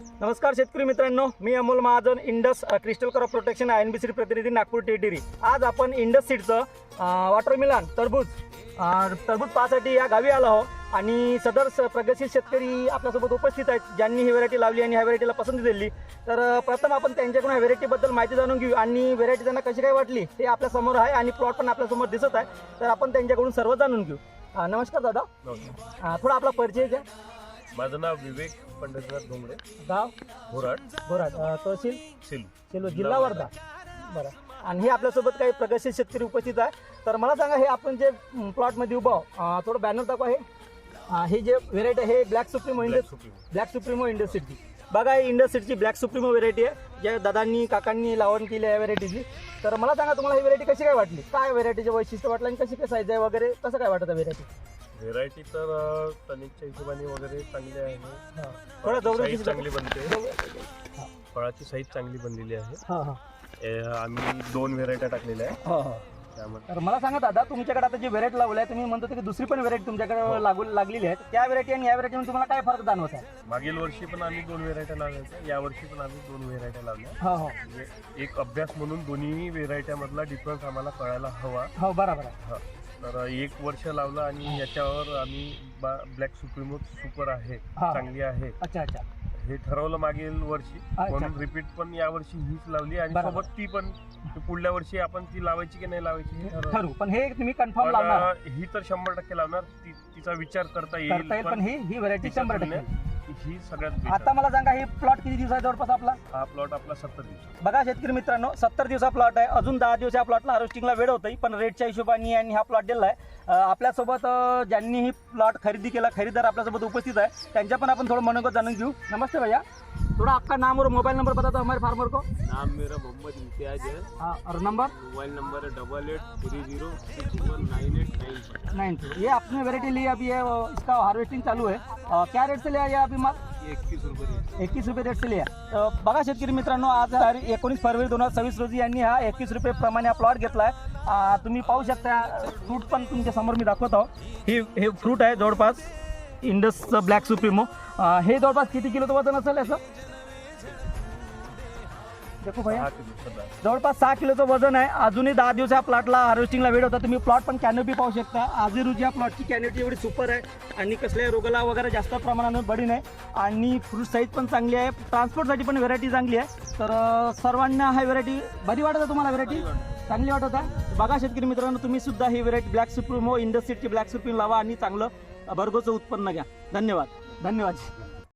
नमस्कार शेतकरी मित्रांनो, मी Amol Mahajan, Indus Crystal crop protection INBC प्रतिनिधी नागपूर टेरिटरी। आज आपण इंडस सीडचं वॉटरमेलन टरबूज पाहण्यासाठी या गावी आलो आहोत आणि सदर प्रगतशील शेतकरी आपल्यासोबत उपस्थित आहेत, ज्यांनी ही व्हेरायटी लावली आणि ह्या व्हेरायटीला पसंती दिली। तर प्रथम आपण त्यांच्याकडून ह्या व्हेरायटीबद्दल माहिती जाणून घेऊ आणि व्हेरायटी त्यांना कशी काय वाटली ते आपल्या समोर आहे आणि प्लॉट पण आपल्यासमोर दिसत आहे, तर आपण त्यांच्याकडून सर्व जाणून घेऊ। नमस्कार दादा, थोडा आपला परिचय द्या। माझं नाव विवेक पंढरीनाथ डोंगरे, गाव घोराड, तहसील सेलू, जिल्हा वर्धा। बरं, आणि हे आपल्यासोबत काही प्रगतशील शेतकरी उपस्थित आहे। तर मला सांगा, हे आपण जे प्लॉटमध्ये उभा आहोत, थोडं बॅनर दाखवा। हे जे व्हेरायटी आहे ब्लॅक सुप्रीमो इंडस सीडची। बघा, ही इंडस सीडची ब्लॅक सुप्रीमो व्हेरायटी आहे, ज्या दादांनी काकांनी लावण केली आहे व्हेरायटीची। तर मला सांगा, तुम्हाला ही व्हेरायटी कशी काय वाटली, काय व्हेरायटीचे वैशिष्ट्य वाटलं आणि कशी काय साईज आहे वगैरे, कसं काय वाटतं व्हेरायटी तर टनिकच्या हिशोबाने वगैरे चांगली आहे, थोडं जवळ साईज चांगली बनते, फळाची साईज चांगली बनलेली आहे। आम्ही 2 व्हेरायट्या टाकलेल्या आहे त्यामध्ये। तर मला सांगा दादा, तुमच्याकडे आता जी व्हेरायटी लावली आहे, तुम्ही म्हणतो की दुसरी पण व्हेरायटी तुमच्याकडे लागलेली आहे, त्या व्हेरायटी आणि या व्हेरायटीमध्ये तुम्हाला काय फरक जाणवत आहे? मागील वर्षी पण आम्ही 2 व्हेरायट्या लावल्या, या वर्षी पण आम्ही 2 व्हेरायट्या लावल्या। म्हणजे एक अभ्यास म्हणून दोन्ही व्हेरायट्यामधला डिफरन्स आम्हाला कळायला हवा। हो, बरोबर आहे। तर 1 वर्ष लावलं आणि याच्यावर आम्ही ब्लॅक सुप्रीमो सुपर आहे, चांगली आहे, अच्छा अच्छा, हे ठरवलं मागील वर्षी, म्हणून रिपीट पण या वर्षी हीच लावली आणि सोबत ती पण पुढल्या वर्षी आपण ती लावायची की नाही लावायची हे ठरवू। पण हे तुम्ही कन्फर्म लावणार? ही तर 100% लावणार, तिचा विचार करता येईल, पण ही व्हेरायटी 100% ही सगळ्यात। आता मला सांगा, ही प्लॉट किती दिवस आहे जवळपास आपला? हा प्लॉट आपला 70 दिवस। बघा शेतकरी मित्रांनो, 70 दिवसा प्लॉट आहे, अजून 10 दिवस या प्लॉटला हार्वेस्टिंगला वेळ होतही, पण रेटच्या हिशोबाने आणि हा प्लॉट दिला आहे। आपल्यासोबत ज्यांनी ही प्लॉट खरेदी केला, खरीदार आपल्यासोबत उपस्थित आहे, त्यांच्या पण आपण थोडं मनोगत जाणून घेऊ। नमस्ते भैया, थोड़ा आपका नाम और मोबाइल नंबर बता दो हमारे फार्मर को। नाम मेरा मोहम्मद इम्तियाज है। हाँ, और नंबर? मोबाइल नंबर है 8830619892। ये आपने वेरायटी ली अभी है, इसका हार्वेस्टिंग चालू है, क्या रेट से लिया ये अभी माल? 21 रुपये 21 रुपये रेट से लिया। बघा शेतकरी मित्रांनो, आज 19 फरवरी 2026 रोजी यांनी हा 21 रुपये प्रमाणे हा प्लॉट घेतला आहे। तुम्ही पाहू शकता, फ्रूट पण तुमच्या समोर मी दाखवत आहो। हे फ्रूट आहे जवळपास इंडस ब्लॅक सुप्रीमो। हे जवळपास किती किलोचं वजन असेल याचं? देखो भैया, जवळपास 6 किलोचं वजन आहे। अजूनही 10 दिवस या प्लॉटला हार्वेस्टिंगला वेळ होता। तुम्ही प्लॉट पण कॅनोपी पाहू शकता। आजही रोजी या प्लॉटची कॅनोपी एवढी सुपर आहे आणि कसल्याही रोगाला वगैरे जास्त प्रमाणात बडी नाही आणि फ्रूट साईज पण चांगली आहे, ट्रान्सपोर्टसाठी पण व्हेरायटी चांगली आहे। तर सर्वांना हा व्हेरायटी बरी वाटत आहे, तुम्हाला व्हेरायटी चांगली वाटत आहे? बघा शेतकरी मित्रांनो, तुम्ही सुद्धा ही व्हेरायटी ब्लॅक सुप्रीमो इंडस सीडची ब्लॅक सुप्रीमो लावा आणि चांगलं भरघोस उत्पन्न घ्या। धन्यवाद।